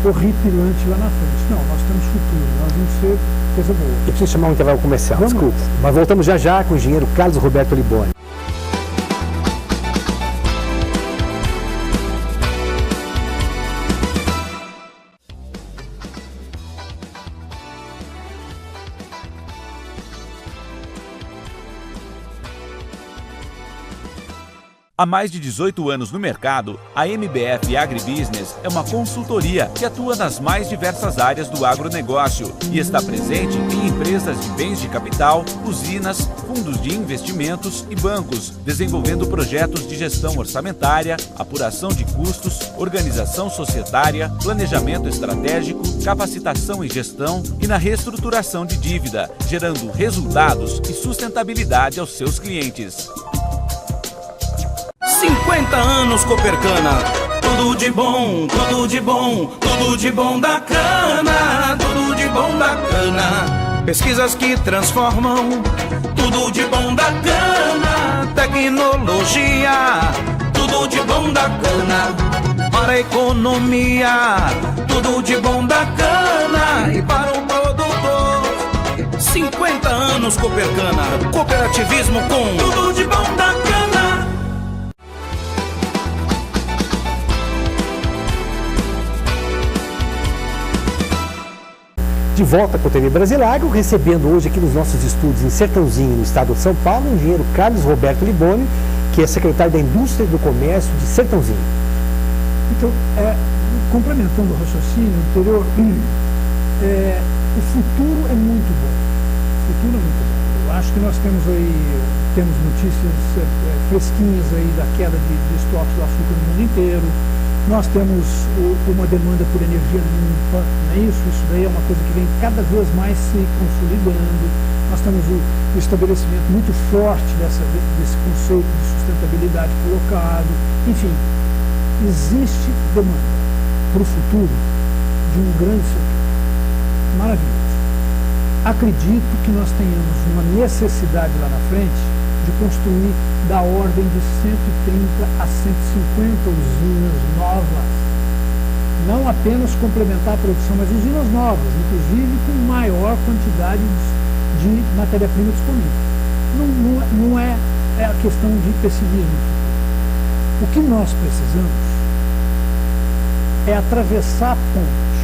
horripilante lá na frente. Não, nós temos futuro, nós vamos ser coisa boa. Eu preciso chamar um intervalo comercial, desculpa. Mas voltamos já com o engenheiro Carlos Roberto Liboni. Há mais de 18 anos no mercado, a MBF Agribusiness é uma consultoria que atua nas mais diversas áreas do agronegócio e está presente em empresas de bens de capital, usinas, fundos de investimentos e bancos, desenvolvendo projetos de gestão orçamentária, apuração de custos, organização societária, planejamento estratégico, capacitação em gestão e na reestruturação de dívida, gerando resultados e sustentabilidade aos seus clientes. 50 anos Copercana, tudo de bom, tudo de bom, tudo de bom da cana, tudo de bom da cana. Pesquisas que transformam, tudo de bom da cana. Tecnologia, tudo de bom da cana. Para a economia, tudo de bom da cana. E para o produtor, 50 anos Copercana, cooperativismo com tudo de bom da cana. De volta com a TV Brasilágro, recebendo hoje aqui nos nossos estúdios em Sertãozinho, no estado de São Paulo, o engenheiro Carlos Roberto Liboni, que é secretário da Indústria e do Comércio de Sertãozinho. Então, complementando o raciocínio anterior, o futuro é muito bom. O futuro é muito bom. Eu acho que nós temos notícias fresquinhas aí da queda de estoques do açúcar no mundo inteiro. Nós temos uma demanda por energia limpa, não é isso? Isso daí é uma coisa que vem cada vez mais se consolidando. Nós temos o estabelecimento muito forte desse conceito de sustentabilidade colocado. Enfim, existe demanda para o futuro de um grande setor. Maravilhoso. Acredito que nós tenhamos uma necessidade lá na frente de construir da ordem de 130 a 150 usinas novas. Não apenas complementar a produção, mas usinas novas, inclusive com maior quantidade de matéria-prima disponível. Não é a questão de pessimismo. O que nós precisamos é atravessar a ponte.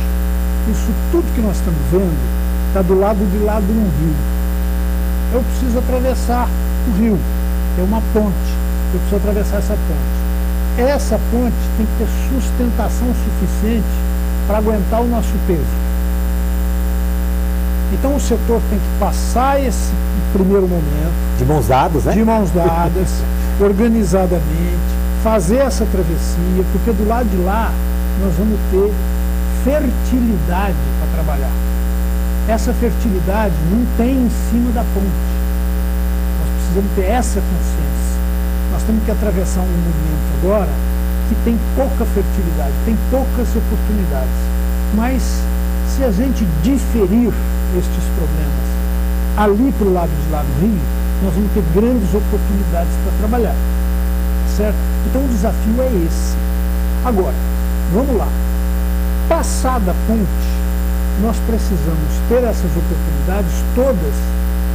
Isso tudo que nós estamos vendo está do lado de lá de um rio. Eu preciso atravessar o rio, é uma ponte, eu preciso atravessar essa ponte. Essa ponte tem que ter sustentação suficiente para aguentar o nosso peso. Então o setor tem que passar esse primeiro momento De mãos dadas, né? de mãos dadas, organizadamente, fazer essa travessia, porque do lado de lá nós vamos ter fertilidade para trabalhar. Essa fertilidade não tem em cima da ponte. Nós precisamos ter essa consciência. Nós temos que atravessar um momento agora que tem pouca fertilidade, tem poucas oportunidades. Mas se a gente diferir estes problemas ali para o lado de lá do rio, nós vamos ter grandes oportunidades para trabalhar. Certo? Então o desafio é esse. Agora, vamos lá. Passada a ponte, nós precisamos ter essas oportunidades todas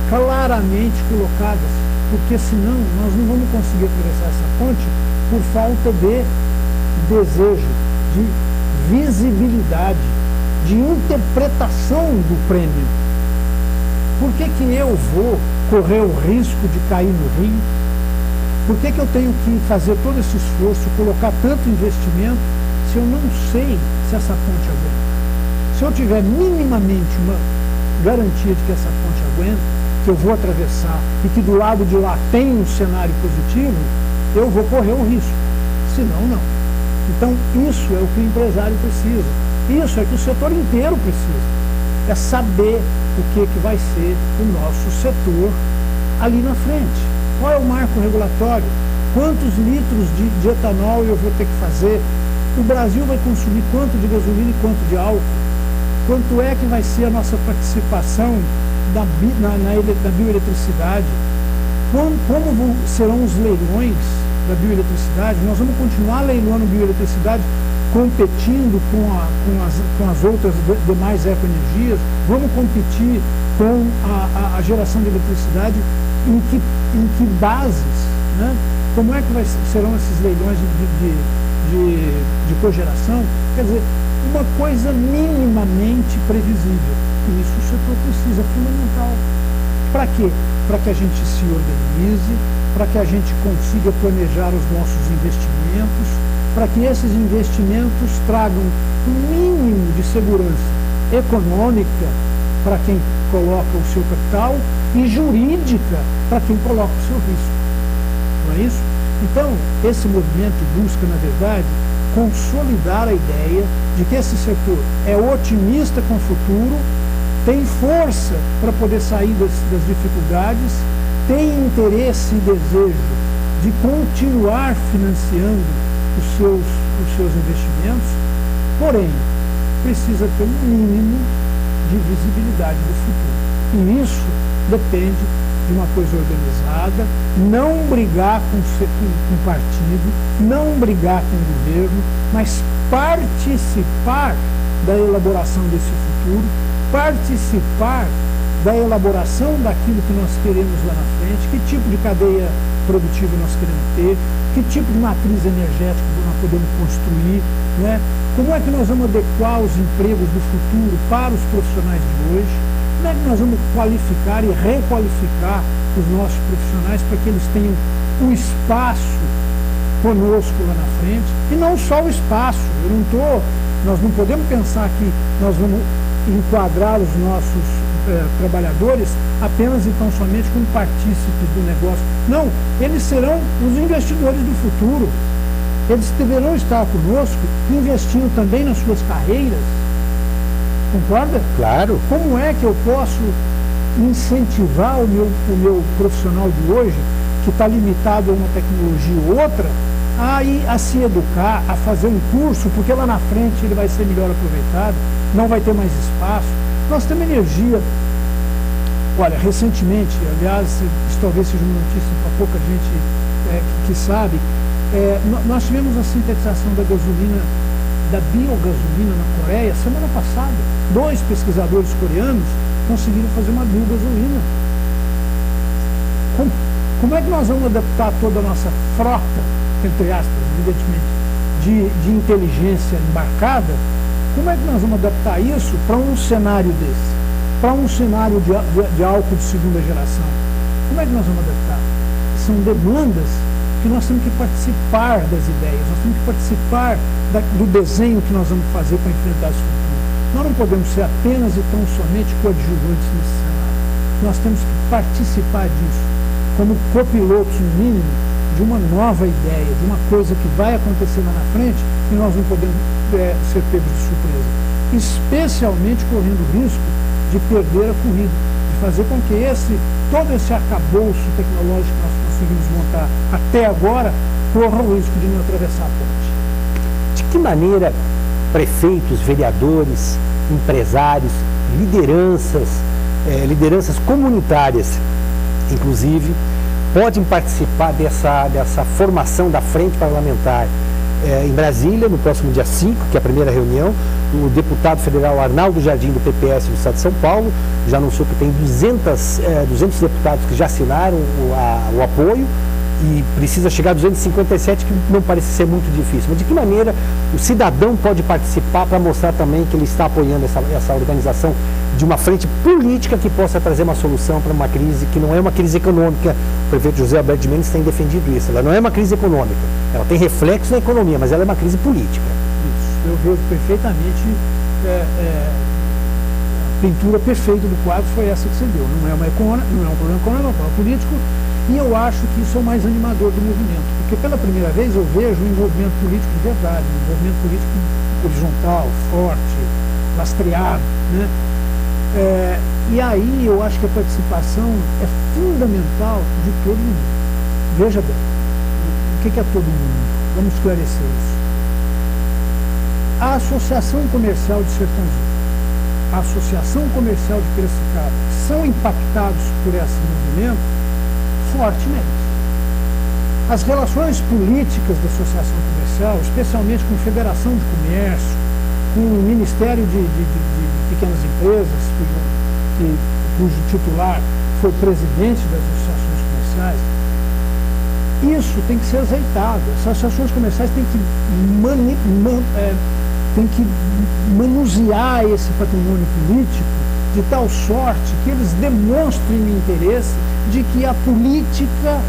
claramente colocadas, porque senão nós não vamos conseguir atravessar essa ponte por falta de desejo, de visibilidade, de interpretação do prêmio. Por que eu vou correr o risco de cair no rio? Por que eu tenho que fazer todo esse esforço, colocar tanto investimento, se eu não sei se essa ponte aguenta? Se eu tiver minimamente uma garantia de que essa ponte aguenta, que eu vou atravessar e que do lado de lá tem um cenário positivo, eu vou correr o risco. Senão, não. Então, isso é o que o empresário precisa. Isso é que o setor inteiro precisa. É saber o que vai ser o nosso setor ali na frente. Qual é o marco regulatório? Quantos litros de etanol eu vou ter que fazer? O Brasil vai consumir quanto de gasolina e quanto de álcool? Quanto é que vai ser a nossa participação na bioeletricidade? Como serão os leilões da bioeletricidade? Nós vamos continuar leiloando bioeletricidade, competindo com as outras demais ecoenergias? Vamos competir com a geração de eletricidade em que bases? Né? Como é que serão esses leilões de cogeração? Quer dizer, uma coisa minimamente previsível. E isso o setor precisa, é fundamental. Para quê? Para que a gente se organize, para que a gente consiga planejar os nossos investimentos, para que esses investimentos tragam um mínimo de segurança econômica para quem coloca o seu capital e jurídica para quem coloca o seu risco. Não é isso? Então, esse movimento busca, na verdade, consolidar a ideia de que esse setor é otimista com o futuro, tem força para poder sair das dificuldades, tem interesse e desejo de continuar financiando os seus investimentos, porém, precisa ter um mínimo de visibilidade do futuro. E isso depende de uma coisa organizada, não brigar com partido, não brigar com o governo, mas participar da elaboração desse futuro, participar da elaboração daquilo que nós queremos lá na frente, que tipo de cadeia produtiva nós queremos ter, que tipo de matriz energética nós podemos construir, né? Como é que nós vamos adequar os empregos do futuro para os profissionais de hoje, como é que nós vamos qualificar e requalificar os nossos profissionais para que eles tenham o espaço conosco lá na frente, e não só o espaço. Nós não podemos pensar que nós vamos enquadrar os nossos trabalhadores apenas e tão somente como partícipes do negócio. Não, eles serão os investidores do futuro. Eles deverão estar conosco, investindo também nas suas carreiras. Concorda? Claro. Como é que eu posso incentivar o meu profissional de hoje, que está limitado a uma tecnologia ou outra, a se educar, a fazer um curso, porque lá na frente ele vai ser melhor aproveitado, não vai ter mais espaço. Nós temos energia. Olha, recentemente, aliás, isso talvez seja uma notícia para pouca gente que sabe, nós tivemos a sintetização da gasolina, da biogasolina na Coreia, semana passada. 2 pesquisadores coreanos conseguiram fazer uma biogasolina. Como é que nós vamos adaptar toda a nossa frota, entre aspas, evidentemente, de inteligência embarcada? Como é que nós vamos adaptar isso para um cenário desse? Para um cenário de álcool de segunda geração? Como é que nós vamos adaptar? São demandas que nós temos que participar das ideias, nós temos que participar do desenho que nós vamos fazer para enfrentar esse futuro. Nós não podemos ser apenas e tão somente coadjuvantes nesse cenário. Nós temos que participar disso, como copilotos, no mínimo, de uma nova ideia, de uma coisa que vai acontecer lá na frente e nós não podemos ser pegos de surpresa. Especialmente correndo o risco de perder a corrida, de fazer com que todo esse arcabouço tecnológico que nós conseguimos montar até agora corra o risco de não atravessar a ponte. De que maneira prefeitos, vereadores, empresários, lideranças comunitárias, inclusive, podem participar dessa formação da frente parlamentar? Em Brasília, no próximo dia 5, que é a primeira reunião, o deputado federal Arnaldo Jardim, do PPS do Estado de São Paulo, já anunciou que tem 200 deputados que já assinaram o apoio e precisa chegar a 257, que não parece ser muito difícil. Mas de que maneira o cidadão pode participar para mostrar também que ele está apoiando essa organização de uma frente política que possa trazer uma solução para uma crise que não é uma crise econômica? O prefeito José Alberto de Mendes tem defendido isso. Ela não é uma crise econômica, ela tem reflexo na economia, mas ela é uma crise política. Isso, eu vejo perfeitamente. A pintura perfeita do quadro foi essa que você deu. Não é um problema econômico, é um problema político, e eu acho que isso é o mais animador do movimento, porque pela primeira vez eu vejo um envolvimento político de verdade, um envolvimento político horizontal, forte, lastreado, né? E aí eu acho que a participação é fundamental de todo mundo. Veja bem, o que é todo mundo? Vamos esclarecer isso. A Associação Comercial de Sertãozinho, a Associação Comercial de Piracicaba, são impactados por esse movimento fortemente. As relações políticas da Associação Comercial, especialmente com a Federação de Comércio, com o Ministério de Pequenas Empresas, cujo titular foi presidente das associações comerciais, isso tem que ser azeitado. As associações comerciais têm que manusear esse patrimônio político de tal sorte que eles demonstrem o interesse de que a política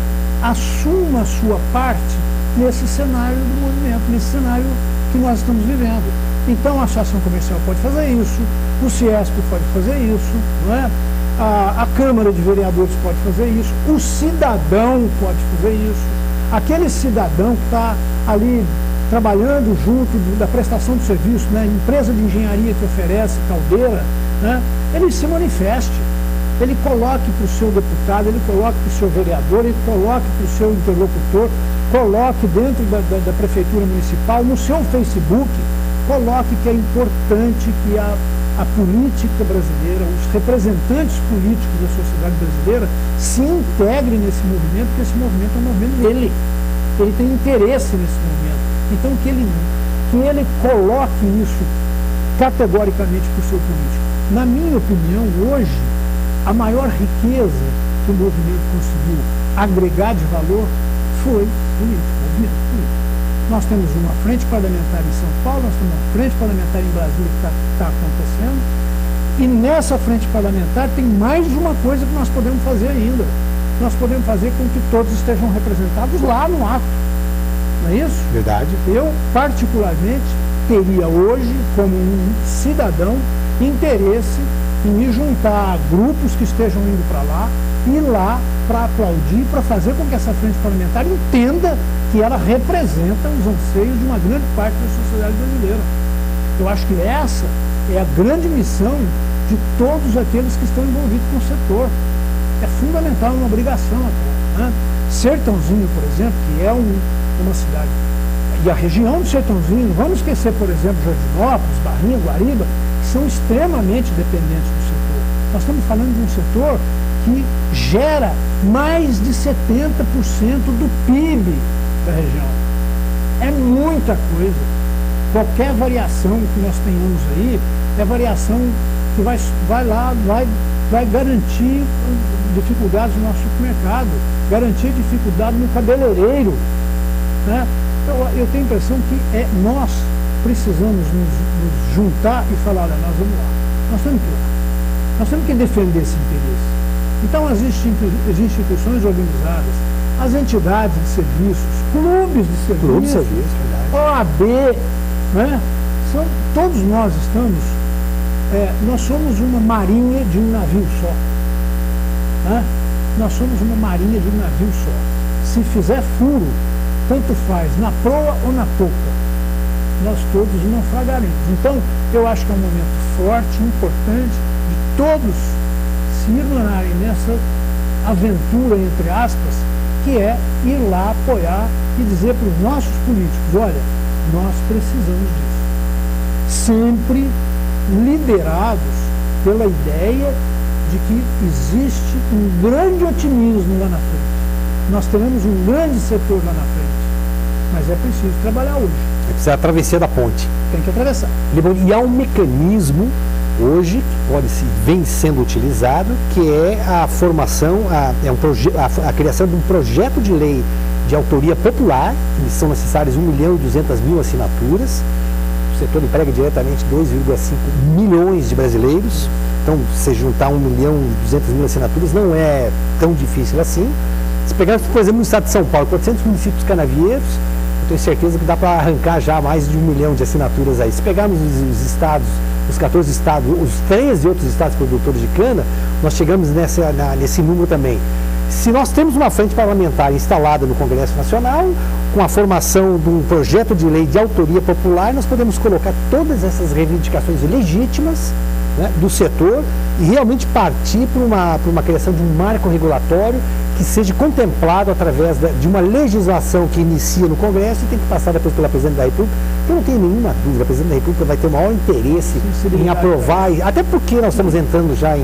assuma a sua parte nesse cenário do movimento, nesse cenário que nós estamos vivendo. Então a Associação Comercial pode fazer isso, o Ciesp pode fazer isso, não é? A Câmara de Vereadores pode fazer isso, o cidadão pode fazer isso, aquele cidadão que está ali trabalhando junto da prestação de serviço, né? Empresa de engenharia que oferece caldeira, né? Ele se manifeste, ele coloque para o seu deputado, ele coloque para o seu vereador, ele coloque para o seu interlocutor, coloque dentro da Prefeitura Municipal, no seu Facebook, coloque que é importante que a política brasileira, os representantes políticos da sociedade brasileira se integrem nesse movimento, porque esse movimento é um movimento dele. Ele tem interesse nesse movimento. Então que ele coloque isso categoricamente para o seu político. Na minha opinião, hoje, a maior riqueza que o movimento conseguiu agregar de valor foi político, movimento político. Nós temos uma frente parlamentar em São Paulo, nós temos uma frente parlamentar em Brasília que está acontecendo, e nessa frente parlamentar tem mais uma coisa que nós podemos fazer ainda. Nós podemos fazer com que todos estejam representados lá no ato. Não é isso? Verdade. Eu, particularmente, teria hoje, como um cidadão, interesse em me juntar a grupos que estejam indo para lá, ir lá para aplaudir, para fazer com que essa frente parlamentar entenda que ela representa os anseios de uma grande parte da sociedade brasileira. Eu acho que essa é a grande missão de todos aqueles que estão envolvidos com o setor. É fundamental, uma obrigação até, né? Sertãozinho, por exemplo, que é uma cidade, e a região do Sertãozinho, não vamos esquecer, por exemplo, Jardinópolis, Barrinha, Guariba, que são extremamente dependentes do setor. Nós estamos falando de um setor que gera mais de 70% do PIB da região. É muita coisa. Qualquer variação que nós tenhamos aí é variação que vai garantir dificuldades no nosso supermercado, garantir dificuldade no cabeleireiro, né? Eu tenho a impressão que nós precisamos nos juntar e falar, olha, nós vamos lá, nós temos que ir lá, nós temos que defender esse interesse. Então as instituições organizadas, as entidades de serviços, clubes de serviços, OAB, né? Todos nós estamos nós somos uma marinha de um navio só. Né? Nós somos uma marinha de um navio só. Se fizer furo, tanto faz na proa ou na popa, nós todos naufragaremos. Então, eu acho que é um momento forte, importante, de todos se irmanarem nessa aventura, entre aspas, que é ir lá apoiar e dizer para os nossos políticos, olha, nós precisamos disso. Sempre liderados pela ideia de que existe um grande otimismo lá na frente. Nós teremos um grande setor lá na frente, mas é preciso trabalhar hoje. É preciso a travessia da ponte. Tem que atravessar. E há um mecanismo hoje que vem sendo utilizado, que é a formação, a criação de um projeto de lei de autoria popular, que são necessárias 1.200.000 assinaturas. O setor emprega diretamente 2,5 milhões de brasileiros. Então, se juntar 1.200.000 assinaturas não é tão difícil assim. Se pegarmos, por exemplo, no estado de São Paulo, 400 municípios canavieiros, eu tenho certeza que dá para arrancar já mais de 1 milhão de assinaturas aí. Se pegarmos os estados, os 14 estados, os 13 outros estados produtores de cana, nós chegamos nesse número também. Se nós temos uma frente parlamentar instalada no Congresso Nacional, com a formação de um projeto de lei de autoria popular, nós podemos colocar todas essas reivindicações legítimas, né, do setor e realmente partir para uma criação de um marco regulatório que seja contemplado através de uma legislação que inicia no Congresso e tem que passar depois pela Presidente da República. Eu não tenho nenhuma dúvida, a Presidente da República vai ter o maior interesse em aprovar, até porque nós estamos entrando já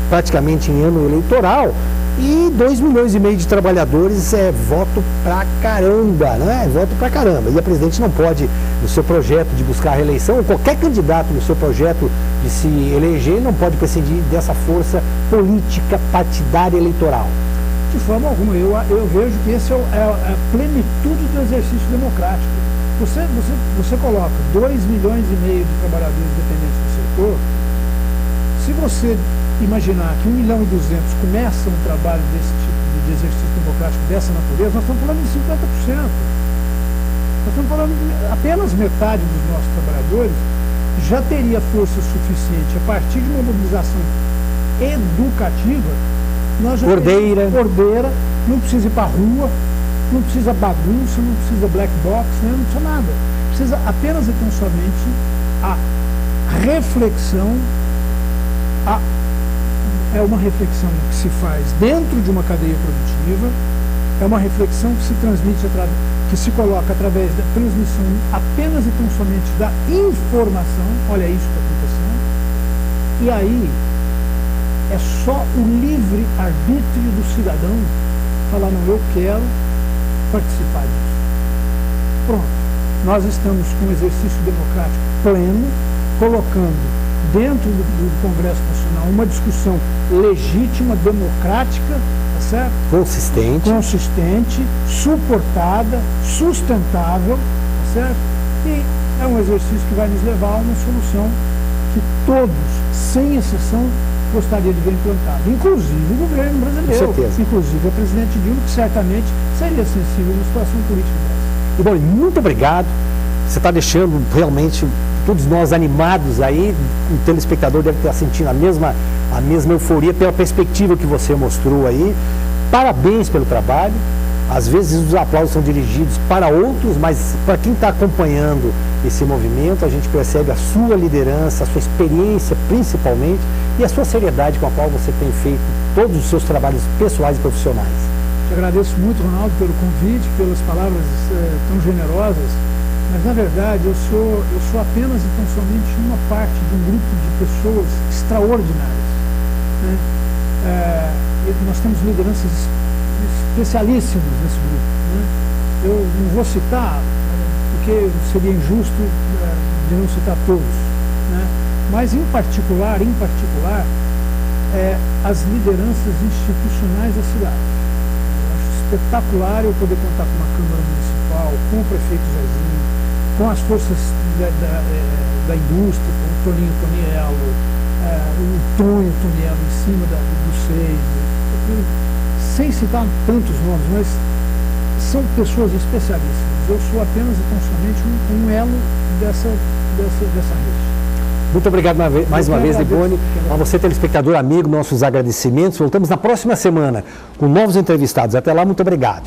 praticamente em ano eleitoral, e 2,5 milhões de trabalhadores voto pra caramba, né? Voto pra caramba. E a Presidente não pode, no seu projeto de buscar a reeleição, ou qualquer candidato no seu projeto de se eleger, não pode prescindir dessa força política partidária eleitoral. De forma alguma, eu vejo que esse é a plenitude do exercício democrático. Você coloca 2,5 milhões de trabalhadores dependentes do setor. Se você imaginar que 1,2 milhão começa um trabalho desse tipo de exercício democrático dessa natureza, nós estamos falando de 50%. Nós estamos falando de apenas metade dos nossos trabalhadores já teria força suficiente a partir de uma mobilização educativa. Nós já ordeira, não precisa ir para a rua, não precisa bagunça, não precisa black box, né? Não precisa nada. Precisa apenas e tão somente a reflexão, é uma reflexão que se faz dentro de uma cadeia produtiva, é uma reflexão que se transmite, que se coloca através da transmissão apenas e tão somente da informação, olha isso que está acontecendo, e aí é só o livre arbítrio do cidadão falar, não, eu quero participar disso. Pronto, nós estamos com um exercício democrático pleno, colocando dentro do Congresso Nacional uma discussão legítima, democrática, tá certo? Consistente, suportada, sustentável, tá certo? E é um exercício que vai nos levar a uma solução que todos, sem exceção, gostaria de ver implantada, inclusive o governo brasileiro, com certeza, inclusive a presidente Dilma, que certamente seria sensível numa situação política dessa. E bom, muito obrigado. Você está deixando realmente todos nós animados aí. O telespectador deve estar sentindo a mesma euforia pela perspectiva que você mostrou aí. Parabéns pelo trabalho. Às vezes os aplausos são dirigidos para outros, mas para quem está acompanhando esse movimento, a gente percebe a sua liderança, a sua experiência principalmente e a sua seriedade com a qual você tem feito todos os seus trabalhos pessoais e profissionais. Te agradeço muito, Ronaldo, pelo convite, pelas palavras tão generosas. Mas, na verdade, eu sou apenas e tão somente uma parte de um grupo de pessoas extraordinárias, né? Nós temos lideranças especialíssimas nesse grupo, né? Eu não vou citar, porque seria injusto de não citar todos, né? Mas, em particular, as lideranças institucionais da cidade. Eu acho espetacular eu poder contar com uma Câmara Municipal, com o prefeito Zezinho, com as forças da indústria, com o Toninho Toniello, o Tonho Toniello em cima do SEIS, sem citar tantos nomes, mas são pessoas especialíssimas. Eu sou apenas e tão somente um elo dessa rede. Muito obrigado mais uma vez, Liboni. A você, telespectador amigo, nossos agradecimentos. Voltamos na próxima semana com novos entrevistados. Até lá, muito obrigado.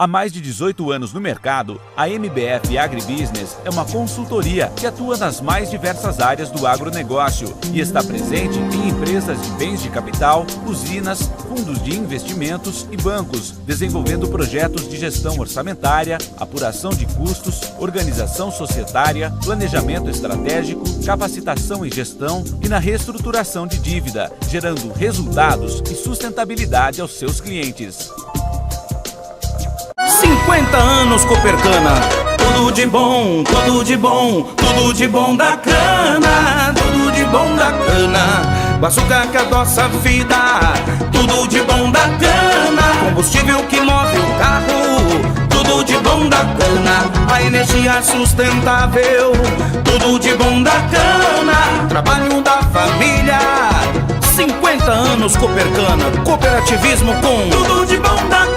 Há mais de 18 anos no mercado, a MBF Agribusiness é uma consultoria que atua nas mais diversas áreas do agronegócio e está presente em empresas de bens de capital, usinas, fundos de investimentos e bancos, desenvolvendo projetos de gestão orçamentária, apuração de custos, organização societária, planejamento estratégico, capacitação em gestão e na reestruturação de dívida, gerando resultados e sustentabilidade aos seus clientes. 50 anos Copercana, tudo de bom, tudo de bom, tudo de bom da cana, tudo de bom da cana. O açúcar que adoça a vida, tudo de bom da cana. Combustível que move o carro, tudo de bom da cana. A energia sustentável, tudo de bom da cana. Trabalho da família, 50 anos Copercana, cooperativismo com tudo de bom da cana.